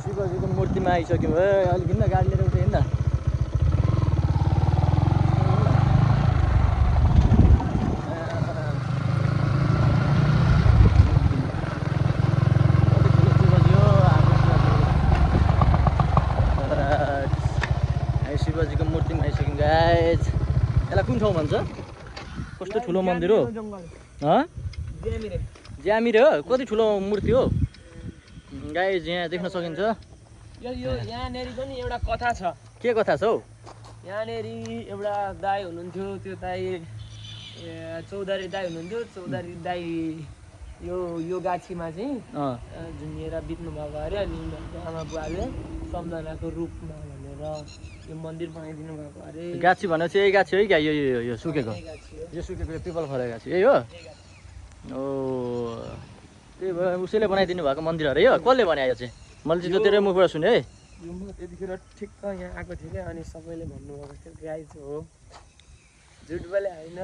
शिवजीको मूर्तिमा आइसक्यौँ है अलिक हिँड्न गाडी लिएर उठ्यो हिँड्न शिवजीको मूर्तिमा आइसक्यौँ गाइज यसलाई कुन ठाउँ भन्छ कस्तो ठुलो मन्दिर हो ज्यामिरे हो कति ठुलो मूर्ति हो गाइज यहाँ देख्न सकिन्छ यहाँनेरि पनि एउटा कथा छ के कथा छ हौ यहाँनेरि एउटा दाई हुनुहुन्थ्यो त्यो दाई चौधारी दाई हुनुहुन्थ्यो चौधारी दाई यो गाछीमा चाहिँ झुन्डिएर बित्नु भएको अरे अनि आमा बुवाले सम्झनाको रूपमा भनेर यो मन्दिर बनाइदिनु भएको अरे गाछी भनेपछि यही गाछी हो क्या यो सुकेको यो सुकेको यो पिपल फलेको गाछी यही हो ओ त्यही भयो उसैले बनाइदिनु भएको मन्दिर अरे यो कसले बनायो चाहिँ मैले चाहिँ तेरो मुखबाट सुने है यो म त्यतिखेर ठिक्क यहाँ आएको थिएँ क्या अनि सबैले भन्नुभएको थियो गाई चाहिँ हो झुट बोले होइन